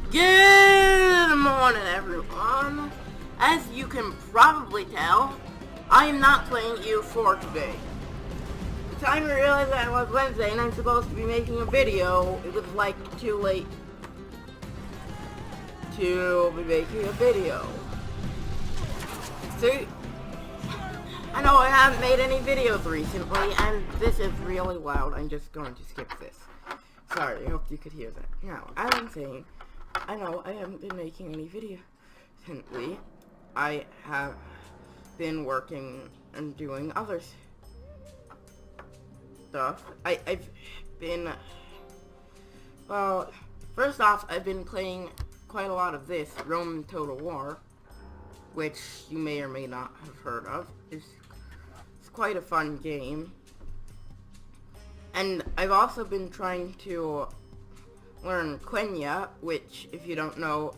Good morning, everyone. As you can probably tell, I am not playing EU4 today. The time I realized that it was Wednesday and I'm supposed to be making a video, it was like too late to be making a video. See, I know I haven't made any videos recently, and this is really loud. I'm just going to skip this. Sorry, I hope you could hear that. Now, as I'm saying, I know I haven't been making any videos recently. I have been working and doing other stuff. I've been, well, first off, I've been playing quite a lot of this, Roman Total War, which you may or may not have heard of. It's quite a fun game. And I've also been trying to learn Quenya, which, if you don't know,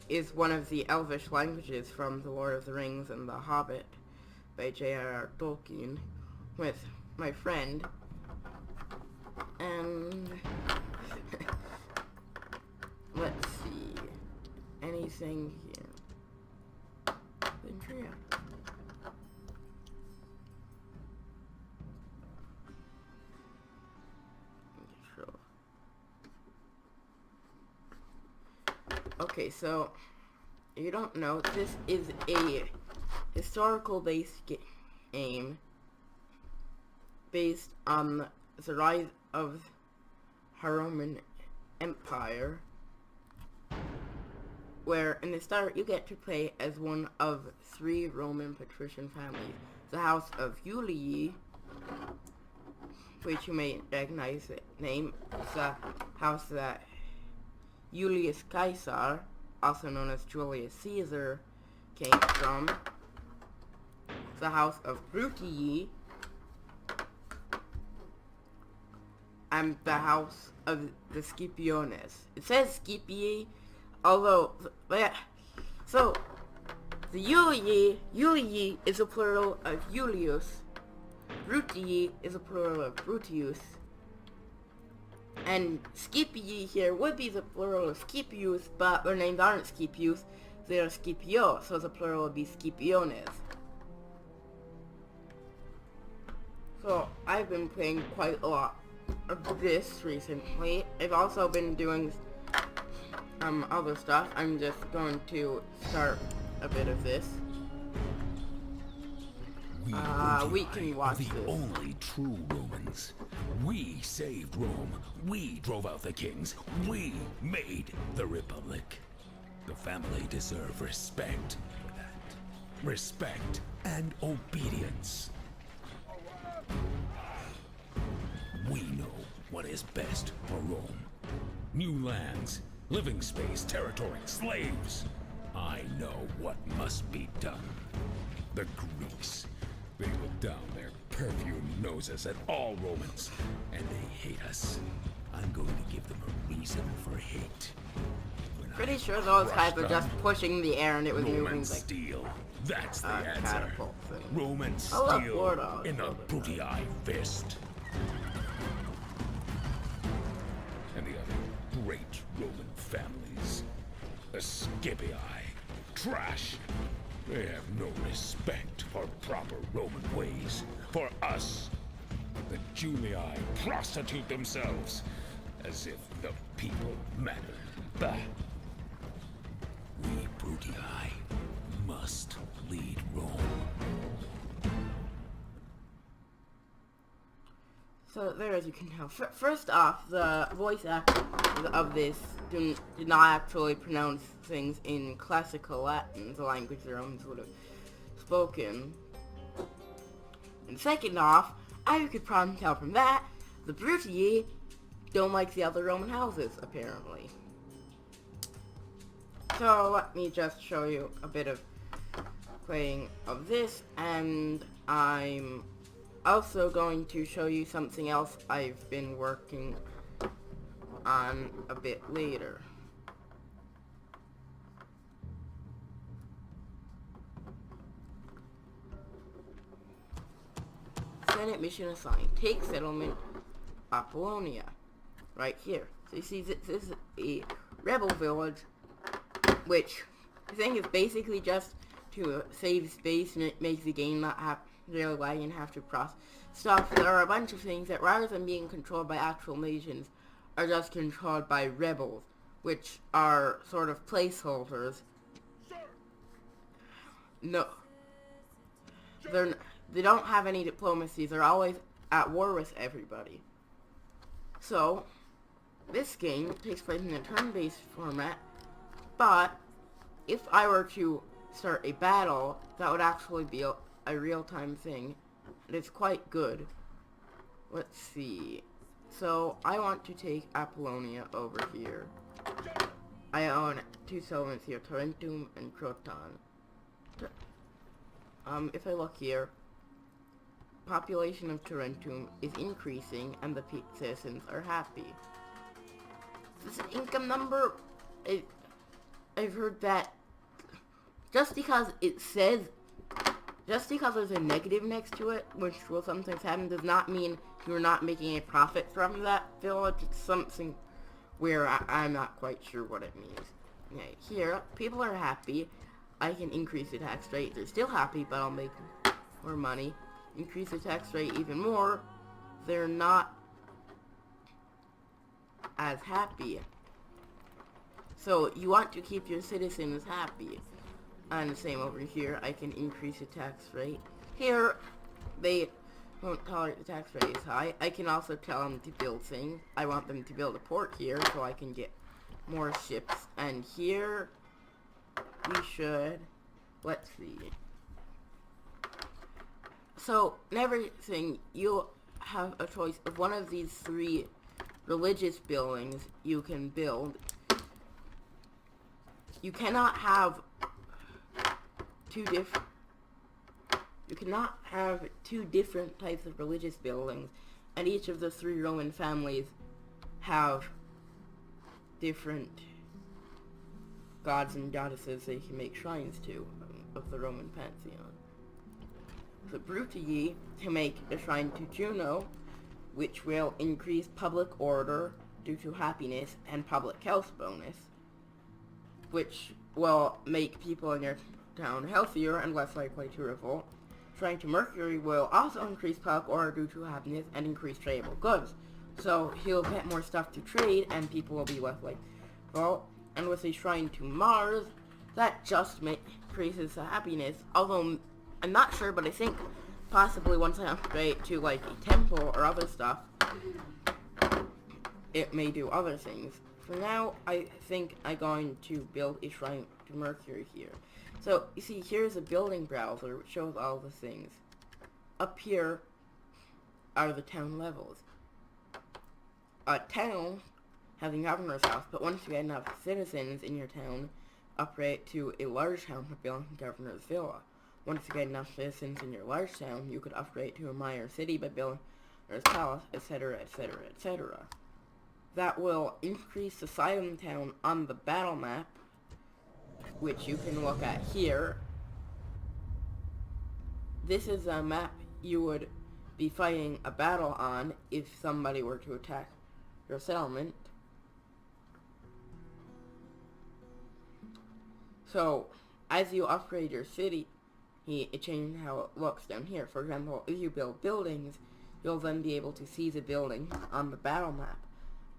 is one of the Elvish languages from The Lord of the Rings and The Hobbit by J.R.R. Tolkien, with my friend. And let's see, anything here? Ventria. Okay, so, you don't know, this is a historical-based game based on the rise of the Roman Empire, where in the start you get to play as one of 3 Roman patrician families. The House of Julii, which you may recognize the name, is the house that Julius Caesar, also known as Julius Caesar, came from. The House of Brutii, and the House of the Scipiones. It says Scipii, although, so, the Julii is a plural of Julius, Brutii is a plural of Brutius, and Scipii here would be the plural of Scipius, but their names aren't Scipius, they are Scipio, so the plural would be Scipiones. So, I've been playing quite a lot of this recently. I've also been doing other stuff. I'm just going to start a bit of this. We can watch the this. Only true Romans. We saved Rome. We drove out the kings. We made the Republic. The family deserve respect for that. Respect and obedience. We know what is best for Rome. New lands, living space, territory, slaves. I know what must be done. The Greeks. They look down their perfumed noses at all Romans, and they hate us. I'm going to give them a reason for hate. Pretty sure those guys were just pushing the air and it was Roman moving like steel. That's the answer. catapult thing. Roman I love steel Florida. in the Brutii fist. And the other great Roman families. The Scipii. Trash. They have no respect for proper Roman ways. For us, the Julii prostitute themselves as if the people mattered. Bah. We Brutii must lead Rome. So there, as you can tell, first off, the voice actors of this did not actually pronounce things in classical Latin, the language the Romans would have spoken. And second off, as you could probably tell from that, the Brutii don't like the other Roman houses, apparently. So let me just show you a bit of playing of this, and I'm also going to show you something else I've been working on a bit later. Senate mission assigned. Take settlement Apollonia. Right here. So you see, this is a rebel village which I think is basically just to save space, and it makes the game not have really lag and have to process stuff. There are a bunch of things that, rather than being controlled by actual nations, are just controlled by rebels, which are sort of placeholders. No, they don't have any diplomacy. They're always at war with everybody. So this game takes place in a turn-based format, but if I were to start a battle, that would actually be a real-time thing, and it's quite good. Let's see. So I want to take Apollonia over here. I own 2 settlements here, Tarentum and Croton. If I look here, population of Tarentum is increasing and the citizens are happy. This income number, I've heard that just because there's a negative next to it, which will sometimes happen, does not mean you're not making a profit from that village. It's something where I'm not quite sure what it means. Okay, here, people are happy. I can increase the tax rate. They're still happy, but I'll make more money. Increase the tax rate even more. They're not as happy. So you want to keep your citizens happy. And the same over here, I can increase the tax rate. Here, they won't tolerate the tax rate is high. I can also tell them to build things. I want them to build a port here so I can get more ships. And here, we should, let's see. So, in everything, you'll have a choice of one of these 3 religious buildings you can build. You cannot have two different types of religious buildings, and each of the 3 Roman families have different gods and goddesses they can make shrines to of the Roman pantheon. So Brutii can make a shrine to Juno, which will increase public order due to happiness and public health bonus, which will make people in your town healthier and less likely to revolt. Shrine to Mercury will also increase public order due to happiness and increase tradable goods. So he'll get more stuff to trade and people will be less likely to revolt. And with a shrine to Mars, that just increases the happiness. Although, I'm not sure, but I think possibly once I upgrade to like a temple or other stuff, it may do other things. For now, I think I'm going to build a shrine to Mercury here. So, you see, here's a building browser which shows all the things. Up here are the town levels. A town has a governor's house, but once you get enough citizens in your town, upgrade to a large town by building a governor's villa. Once you get enough citizens in your large town, you could upgrade to a minor city by building a palace, etc., etc., etc. That will increase the size of the town on the battle map, which you can look at here. This is a map you would be fighting a battle on if somebody were to attack your settlement. So, as you upgrade your city, it changes how it looks down here. For example, if you build buildings, you'll then be able to see the building on the battle map.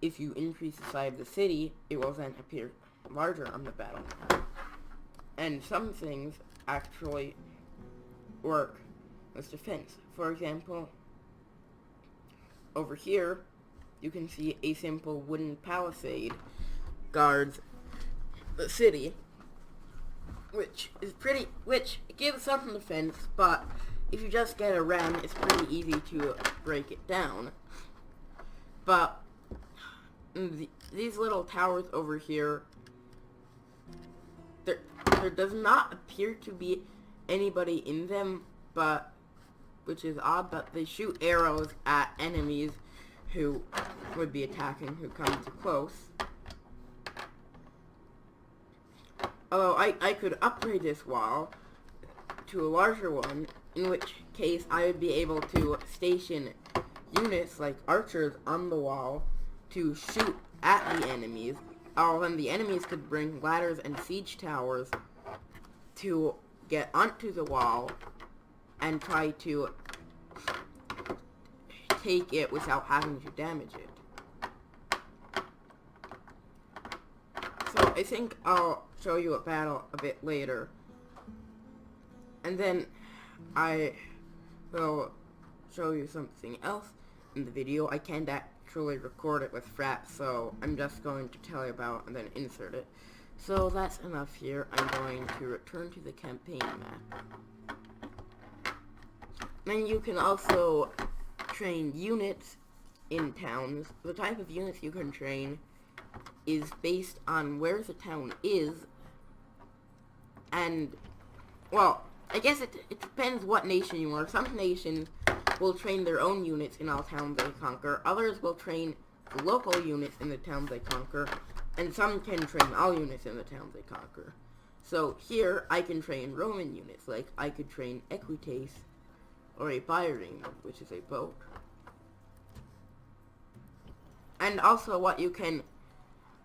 If you increase the size of the city, it will then appear larger on the battle map. And some things actually work with defense. For example, over here, you can see a simple wooden palisade guards the city, which gives some defense, but if you just get a ram, it's pretty easy to break it down. But these little towers over here, there does not appear to be anybody in them, but which is odd, but they shoot arrows at enemies who would be attacking who come too close. Although I could upgrade this wall to a larger one, in which case I would be able to station units like archers on the wall to shoot at the enemies. Oh, then the enemies could bring ladders and siege towers to get onto the wall and try to take it without having to damage it. So I think I'll show you a battle a bit later. And then I will show you something else in the video. I can't actually record it with Fraps, so I'm just going to tell you about and then insert it. So that's enough here. I'm going to return to the campaign map. Then you can also train units in towns. The type of units you can train is based on where the town is, and, well, I guess it depends what nation you are. Some nations will train their own units in all towns they conquer. Others will train the local units in the towns they conquer. And some can train all units in the towns they conquer. So here, I can train Roman units. Like, I could train Equites or a Bireme, which is a boat. And also what you can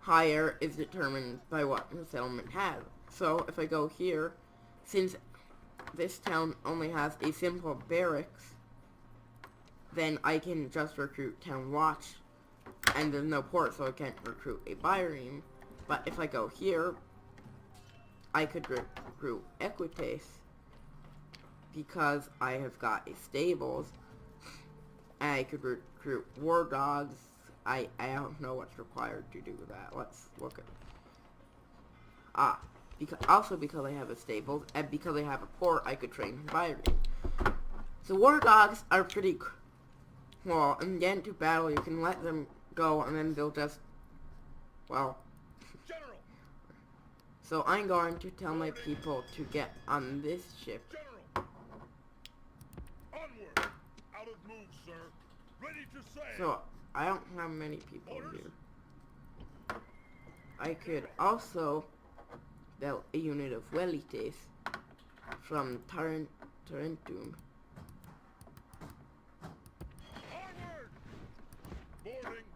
hire is determined by what the settlement has. So if I go here, since this town only has a simple barracks, then I can just recruit town watch, and there's no port, so I can't recruit a Bireme. But if I go here, I could recruit Equites, because I have got a stables. I could recruit war dogs. I don't know what's required to do that. Let's look at... because I have a stables, and because I have a port, I could train Bireme. So war dogs are pretty... Well, and get into battle, you can let them go, and then they'll just... Well... General. So I'm going to tell my people to get on this ship. General. Onward. Out of move, sir. Ready to sail. So, I don't have many people here. I could also build a unit of Velites from Tarentum. Onward. Boarding.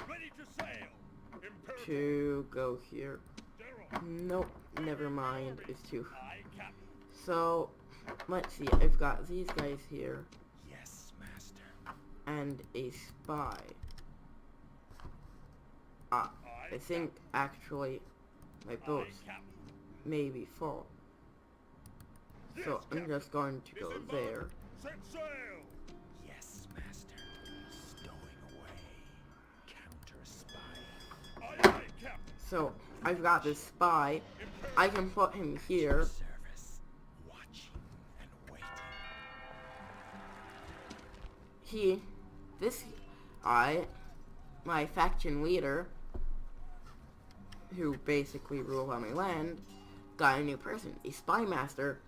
Ready to sail. Imperative. To go here. General. Nope, never mind. It's too. Aye, Captain. So, let's see. I've got these guys here Yes, master. and a spy. I think actually my boats Aye, Captain. may be full. So Yes, I'm Captain. just going to go Disembark. there. Set sail. Yes, master. Stowing away. Counter spy. Aye, aye, Captain. So I've got this spy. I can put him here. Service. Watching and waiting. My faction leader, who basically rules on my land, got a new person, a spy master,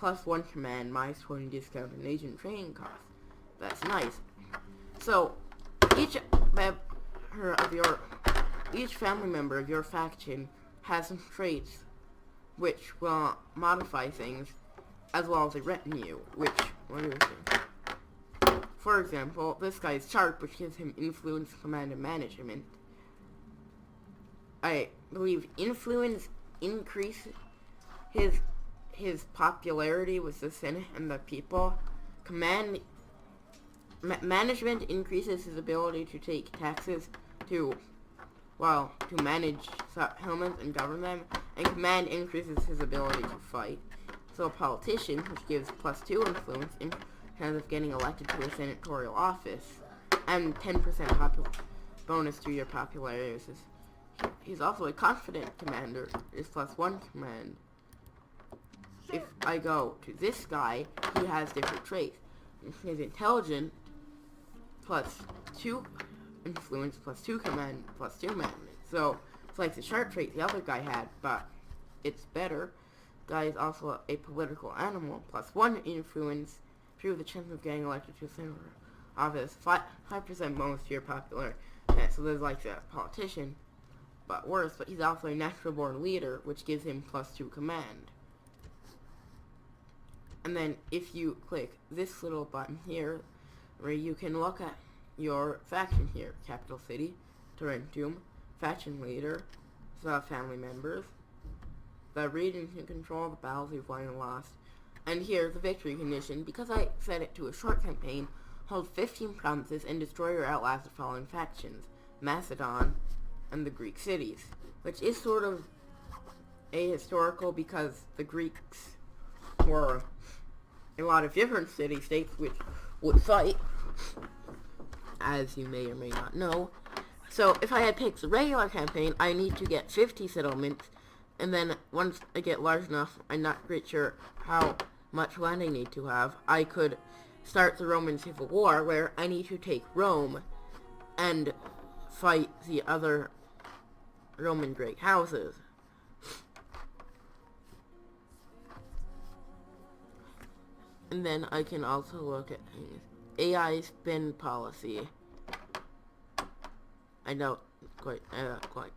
+1 command, -20 discount and agent training cost. That's nice. So each family member of your faction has some traits which will modify things, as well as a retinue, which what do you think? For example, this guy's sharp, which gives him influence, command, and management. I believe influence increases his popularity with the Senate and the people. Management increases his ability to take taxes to manage settlements and govern them, and command increases his ability to fight. So a politician, which gives +2 influence in terms of getting elected to a senatorial office, and 10% bonus to your popularity. He's also a confident commander, is +1 command. If I go to this guy, he has different traits. He's intelligent, +2 influence, +2 command, +2 management. So it's like the sharp trait the other guy had, but it's better. Guy is also a political animal, +1 influence, improve the chance of getting elected to a senatorial office, 5% bonus to your popularity. Yeah, so there's like a politician, but worse, but he's also a natural born leader, which gives him +2 command. And then if you click this little button here, where you can look at your faction here, capital city, Tarentum, faction leader, the family members, the regions you control, the battles you've won and lost, and here the victory condition, because I set it to a short campaign, hold 15 provinces and destroy or outlast the following factions: Macedon and the Greek cities, which is sort of ahistorical because the Greeks were a lot of different city-states which would fight, as you may or may not know. So if I had picked the regular campaign, I need to get 50 settlements, and then once I get large enough, I'm not quite sure how much land I need to have, I could start the Roman Civil War, where I need to take Rome and fight the other Roman great houses. And then I can also look at things. AI spin policy. I know, quite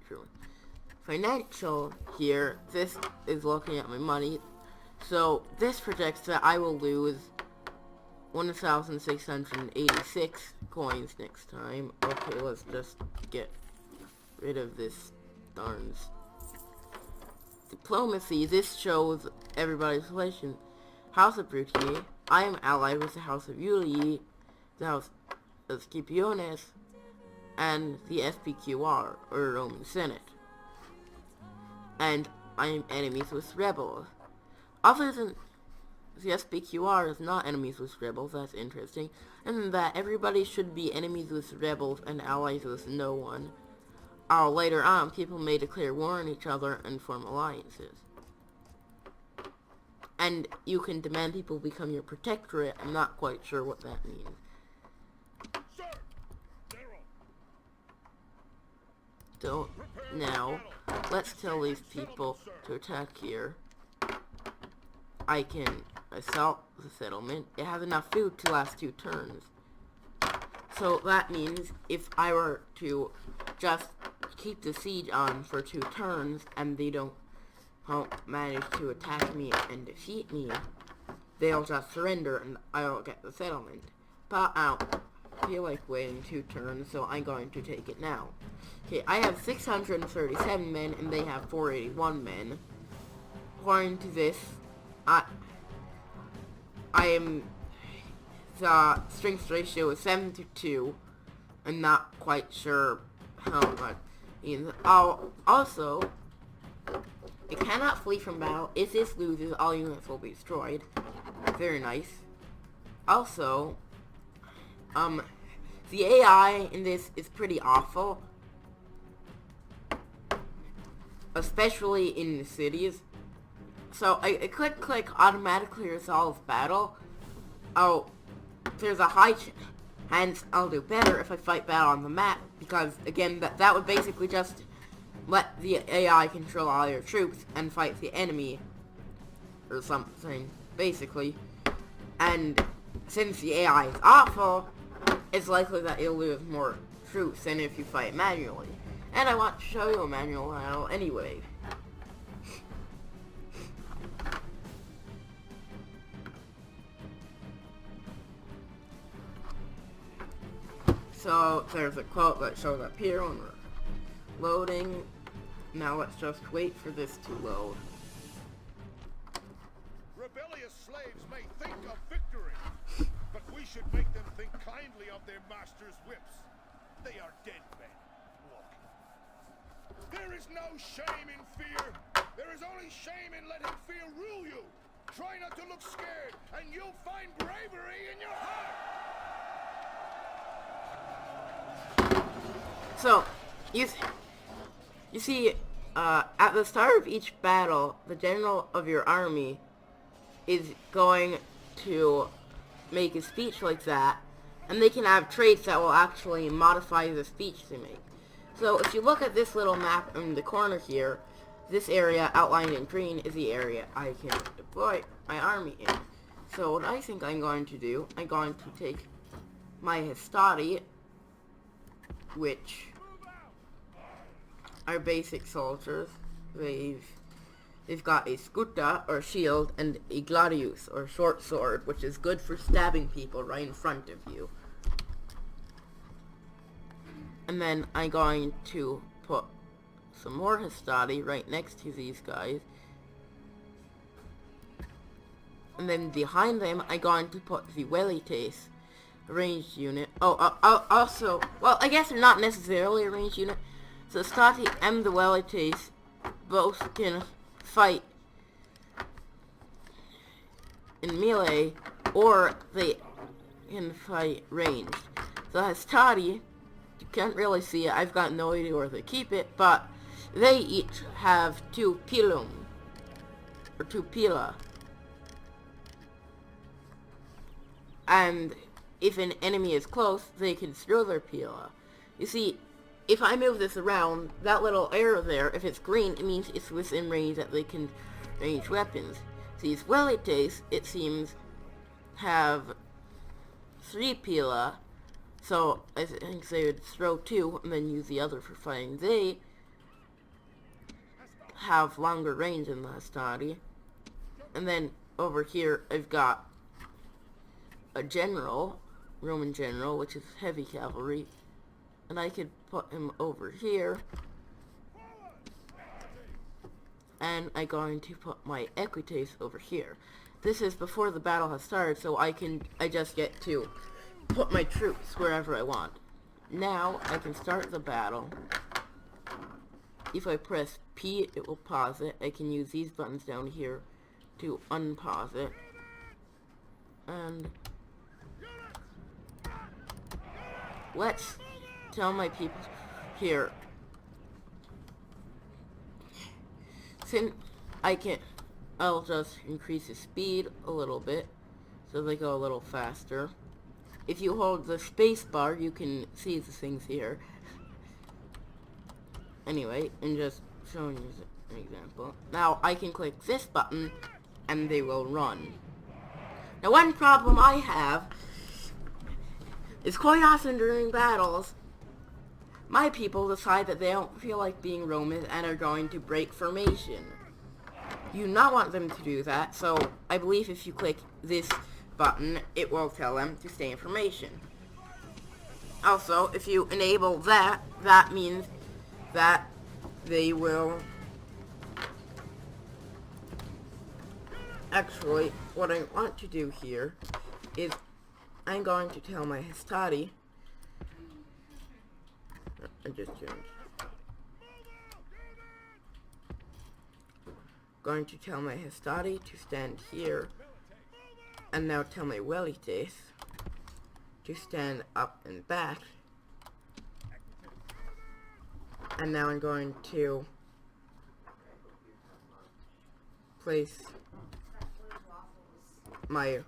true. Financial here, this is looking at my money. So this projects that I will lose 1,686 coins next time. Okay, let's just get rid of this darn diplomacy. This shows everybody's relation. House of Brutier. I am allied with the House of Julii, the House of Scipiones, and the SPQR, or Roman Senate. And I am enemies with rebels. Other than the SPQR is not enemies with rebels, that's interesting, and that everybody should be enemies with rebels and allies with no one. Later on, people may declare war on each other and form alliances. And you can demand people become your protectorate. I'm not quite sure what that means. Sir! General! So, now, let's tell these people to attack here. I can assault the settlement. It has enough food to last 2 turns. So that means if I were to just keep the siege on for 2 turns and they don't manage to attack me and defeat me, they'll just surrender and I'll get the settlement. But I don't feel like waiting 2 turns, so I'm going to take it now. Okay, I have 637 men and they have 481 men. According to this, I am, the strength ratio is 7 to 2. I'm not quite sure how much. Also, it cannot flee from battle. If this loses, all units will be destroyed. Very nice. Also, the AI in this is pretty awful, especially in the cities. So I could click automatically resolve battle. Oh, there's a high chance I'll do better if I fight battle on the map, because again, that would basically just let the AI control all your troops and fight the enemy or something, basically. And since the AI is awful, it's likely that you'll lose more troops than if you fight manually. And I want to show you a manual battle anyway. So there's a quote that shows up here when we're loading. Now let's just wait for this to load. Rebellious slaves may think of victory, but we should make them think kindly of their masters' whips. They are dead men. Look. There is no shame in fear. There is only shame in letting fear rule you. Try not to look scared, and you'll find bravery in your heart. So, you see, at the start of each battle, the general of your army is going to make a speech like that, and they can have traits that will actually modify the speech they make. So, if you look at this little map in the corner here, this area outlined in green is the area I can deploy my army in. So, what I think I'm going to do, I'm going to take my Hastati, which are basic soldiers. They've got a skuta, or shield, and a gladius, or short sword, which is good for stabbing people right in front of you. And then I'm going to put some more Hastati right next to these guys. And then behind them, I'm going to put the Welites ranged unit. Also, well, I guess they're not necessarily a ranged unit. So Hastati and the Welites both can fight in melee, or they can fight ranged. So Hastati, you can't really see it, I've got no idea where they keep it, but they each have 2 pilum, or 2 pila. And if an enemy is close, they can throw their pila. You see, if I move this around, that little arrow there, if it's green, it means it's within range that they can range weapons. These Welites, it seems, have 3 pila, so I think they would throw 2 and then use the other for fighting. They have longer range than the Hastati. And then over here, I've got a general, Roman general, which is heavy cavalry, and I could put him over here, and I'm going to put my Equites over here. This is before the battle has started, so I just get to put my troops wherever I want. Now I can start the battle. If I press P, it will pause it. I can use these buttons down here to unpause it. And let's tell my people here. Since I'll just increase the speed a little bit so they go a little faster. If you hold the space bar, you can see the things here. Anyway, and just showing you an example. Now I can click this button and they will run. Now one problem I have is quite often during battles, my people decide that they don't feel like being Romans and are going to break formation. You do not want them to do that, so I believe if you click this button, it will tell them to stay in formation. Also, if you enable that, that means that they will... Actually, what I want to do here is I'm going to tell my Hastati... I just changed. Going to tell my Hastati to stand here, and now tell my Welites to stand up and back. And now I'm going to place my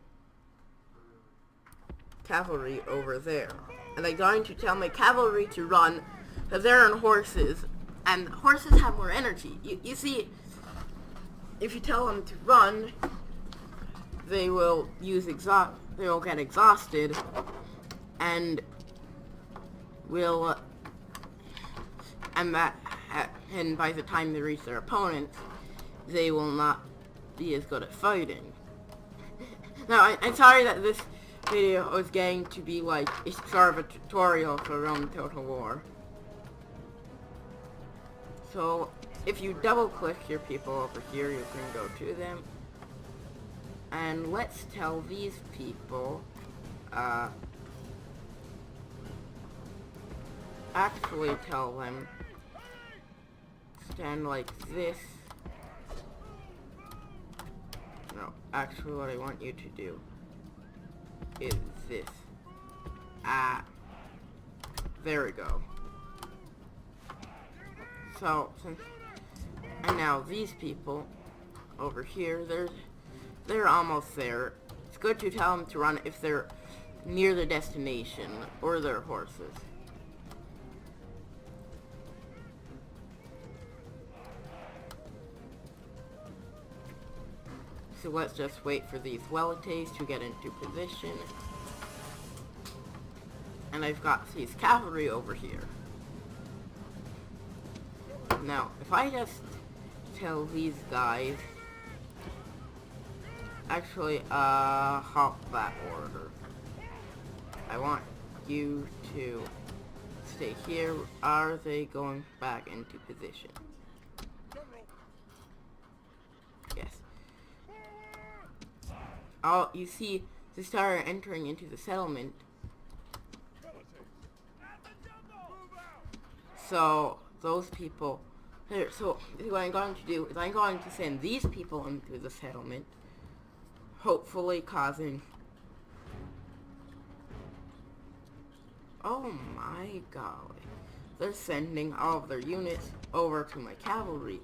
cavalry over there. And I'm going to tell my cavalry to run, because they're on horses, and horses have more energy. You see, if you tell them to run, they will they will get exhausted, and and by the time they reach their opponents, they will not be as good at fighting. Now, I'm sorry that this video is going to be like a sort of a tutorial for Roman Total War. So, if you double click your people over here, you can go to them. And let's tell these people, actually tell them, stand like this. No, actually what I want you to do is this. There we go. So, and now these people over here, they're almost there. It's good to tell them to run if they're near the destination or their horses. So let's just wait for these Welites to get into position. And I've got these cavalry over here. Now, if I just tell these guys, actually, halt that order. I want you to stay here. Are they going back into position? Yes. Oh, you see, they started entering into the settlement. So, those people... Here, so, what I'm going to do is I'm going to send these people into the settlement, hopefully causing... Oh my golly. They're sending all of their units over to my cavalry,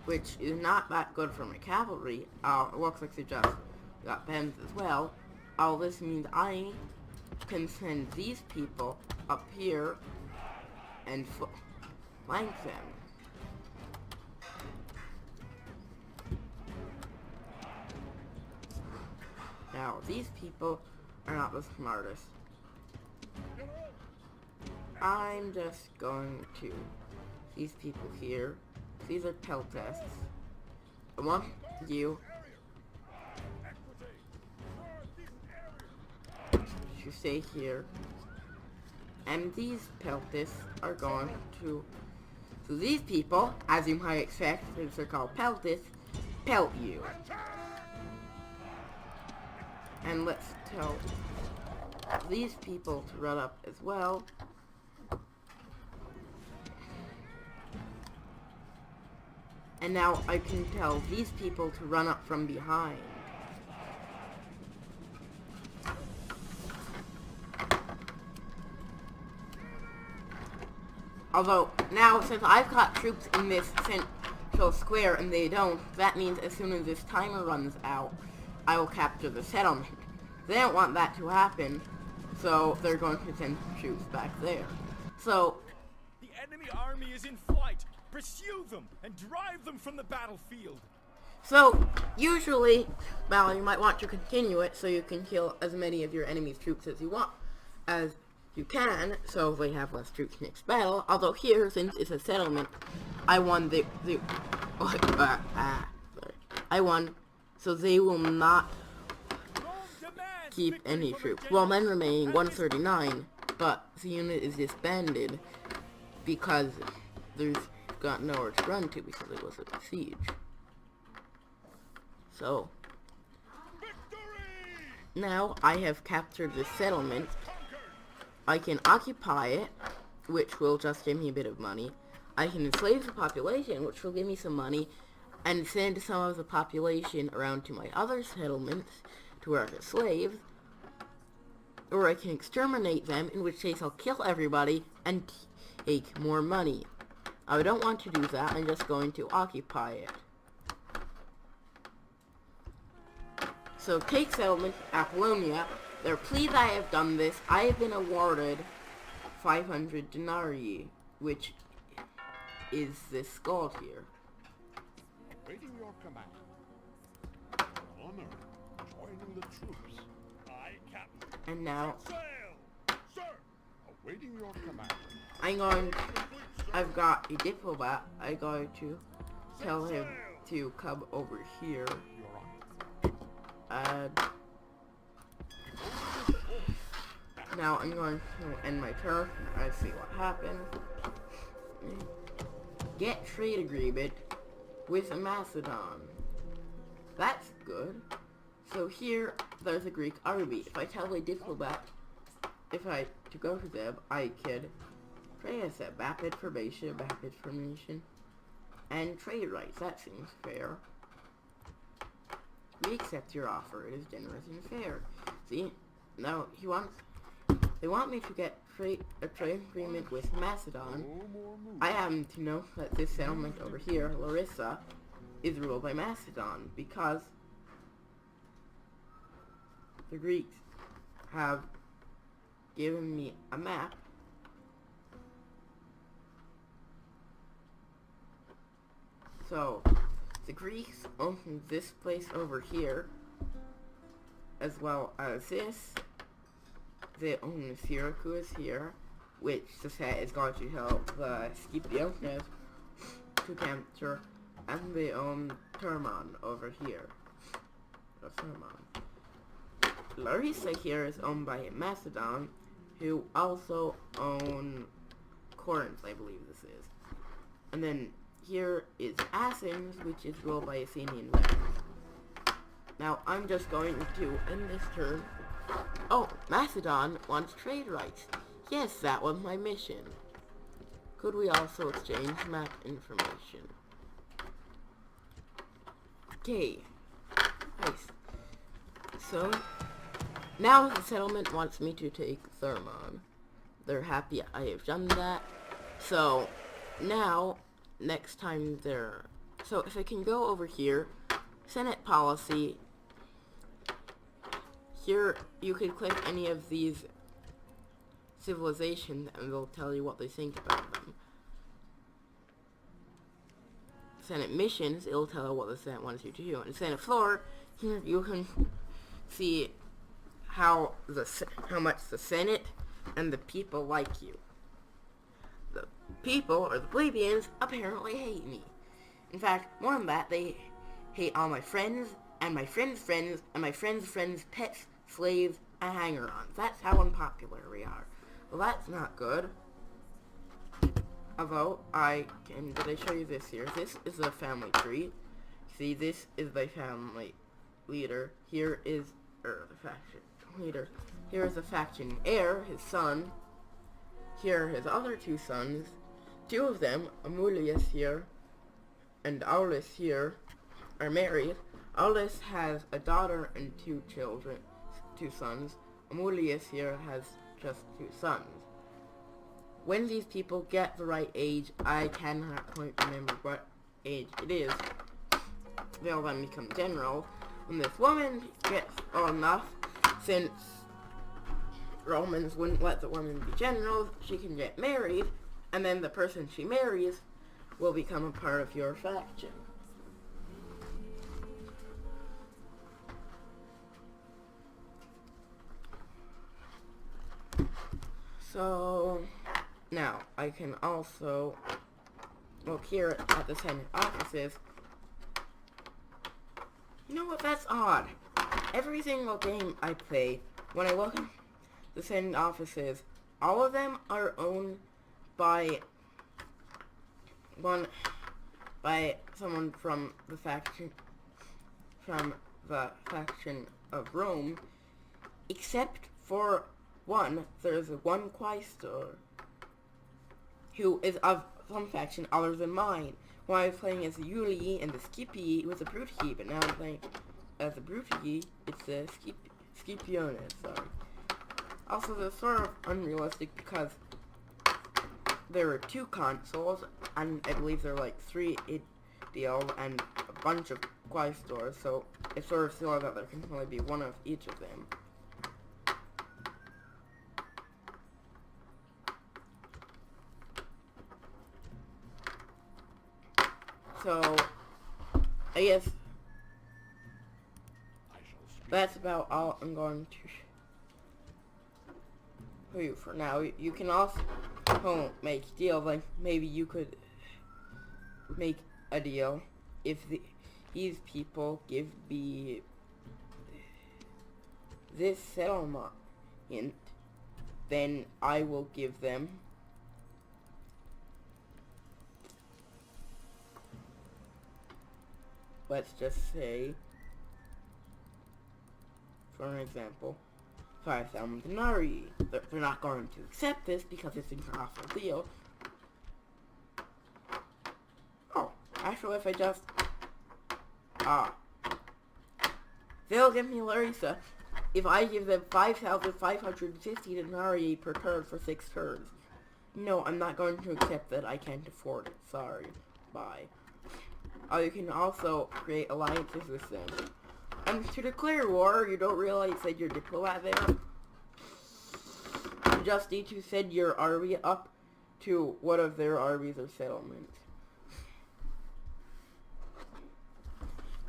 which is not that good for my cavalry. It looks like they just got bends as well. All this means I can send these people up here and flank them. Now, these people are not the smartest. I'm just going to... These people here. These are peltests. I want you to stay here. And these peltists are going to... So these people, as you might expect, since they're called peltists, pelt you. And let's tell these people to run up as well. And now I can tell these people to run up from behind. Although, now, since I've got troops in this central square and they don't, that means as soon as this timer runs out, I will capture the settlement. They don't want that to happen, so they're going to send troops back there. So... The enemy army is in flight! Pursue them and drive them from the battlefield! So, usually, well, you might want to continue it so you can kill as many of your enemy's troops as you want. As you can, so they have less troops next battle. Although here, since it's a settlement, I won I won, so they will not keep any troops. Well, men remain 139, but the unit is disbanded because there's got nowhere to run to because it was a siege. So, now I have captured the settlement. I can occupy it, which will just give me a bit of money. I can enslave the population, which will give me some money, and send some of the population around to my other settlements to work as slaves. Or I can exterminate them, in which case I'll kill everybody and take more money. I don't want to do that, I'm just going to occupy it. So take settlement, Apollonia. They're pleased I have done this. I have been awarded 500 denarii, which is this gold here. Awaiting your command. Honor, joining the troops. Aye, Captain. And now, Sail! Sir! Awaiting your command. I've got a diplomat. I'm going to tell him to come over here. And now I'm going to end my turn. I see what happens. Get trade agreement with Macedon. That's good. So here, there's a Greek army. If I tell a diplomat, to go to them, I can trade us at map information, and trade rights. That seems fair. We accept your offer. It is generous and fair. See, now they want me to get a trade agreement with Macedon. I happen to know that this settlement over here, Larissa, is ruled by Macedon because the Greeks have given me a map so the Greeks own this place over here as well as this. They own Syracuse here, which the set is going to help the Scipiones to capture, and they own Termon over here. Larissa here is owned by Macedon, who also own Corinth, I believe this is. And then here is Athens, which is ruled by Athenian veterans. Now, I'm just going to end this turn. Oh, Macedon wants trade rights. Yes, that was my mission. Could we also exchange map information? Okay. Nice. So, now the settlement wants me to take Thermon. They're happy I have done that. So, now, next time they're... So, if I can go over here, Senate policy, here you can click any of these civilizations and they'll tell you what they think about them. Senate missions, it'll tell you what the Senate wants you to do. And Senate floor, here you can see how much the Senate and the people like you. The people, or the plebeians, apparently hate me. In fact, more than that, they hate all my friends, and my friends' friends, and my friends' friends' pets, slaves, and hanger-ons. That's how unpopular we are. Well, that's not good. Although, did I show you this here? This is a family tree. See, this is my family leader. Here is, the faction leader. Here is the faction heir, his son. Here are his other two sons. Two of them, Amulius here, and Aulus here, are married. Aulus has a daughter and two sons. Amulius here has just two sons. When these people get the right age, I cannot quite remember what age it is, they'll then become generals. When this woman gets old enough, since Romans wouldn't let the woman be generals, she can get married, and then the person she marries will become a part of your faction. So, now, I can also look here at the Senate offices. You know what, that's odd. Every single game I play, when I look at the Senate offices, all of them are owned by someone from the faction of Rome, except for one. There's one quaestor who is of some faction other than mine. When I was playing as the Yuli and the Scipii, it was a Brutii, but now I'm playing as the Brutii, it's the Scipiones, sorry. Also, they're sort of unrealistic because there are two consoles, and I believe there are like 3 ideals and a bunch of quaestors, so it's sort of silly that there can only be one of each of them. So, I guess that's about all I'm going to show you for now. You can also make deals, like maybe you could make a deal if these people give me this settlement, then I will give them let's just say, for an example, 5,000 denarii. They're not going to accept this because it's an awful deal. Oh, actually, if I just, they'll give me Larissa if I give them 5,550 denarii per turn for 6 turns. No, I'm not going to accept that. I can't afford it. Sorry. Bye. You can also create alliances with them. And to declare war, you don't realize that you're diplomat there. You just need to send your army up to one of their armies or settlements.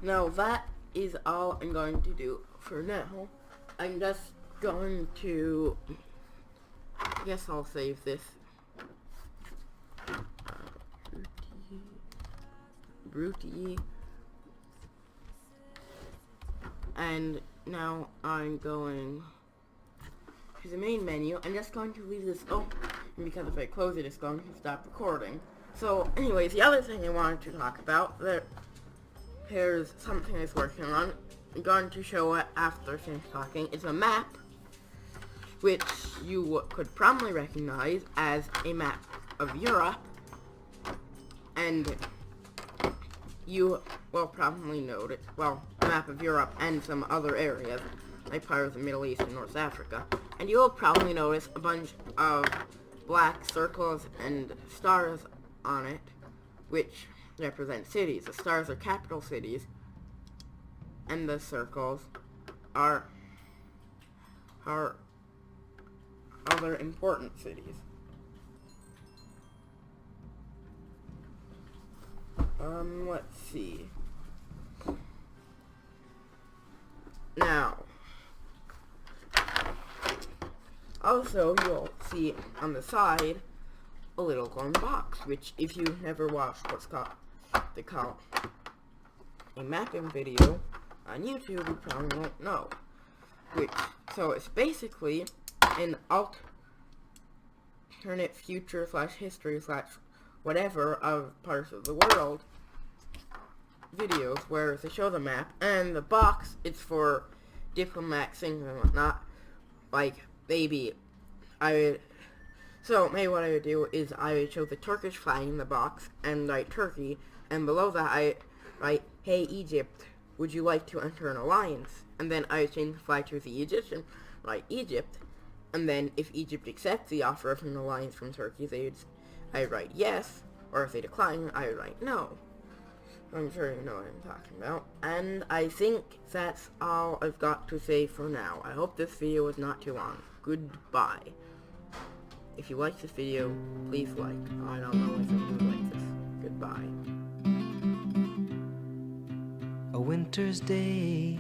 Now that is all I'm going to do for now. I'm just going to... I guess I'll save this. Brutii. And now I'm going to the main menu. I'm just going to leave this open because if I close it, it's going to stop recording. So, anyways, the other thing I wanted to talk about, there's something I was working on. I'm going to show it after I finish talking. It's a map, which you could probably recognize as a map of Europe, and you will probably note it, well, a map of Europe and some other areas, like part of the Middle East and North Africa, and you will probably notice a bunch of black circles and stars on it, which represent cities. The stars are capital cities, and the circles are other important cities. Let's see. Now, also you'll see on the side a little glowing box, which if you never watched what's called a mapping video on YouTube, you probably won't know. So it's basically an alternate future / history / whatever of parts of the world videos where they show the map, and the box is for diplomats, things and whatnot. Like, maybe so maybe what I would do is I would show the Turkish flag in the box and write Turkey, and below that I write, "Hey Egypt, would you like to enter an alliance?" And then I would change the flag to the Egyptian, write Egypt, and then if Egypt accepts the offer of an alliance from Turkey, I would write yes, or if they decline, I would write no. I'm sure you know what I'm talking about. And I think that's all I've got to say for now. I hope this video was not too long. Goodbye. If you like this video, please like. I don't know if anyone would like this. Goodbye. A winter's day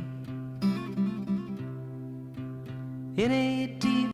in a deep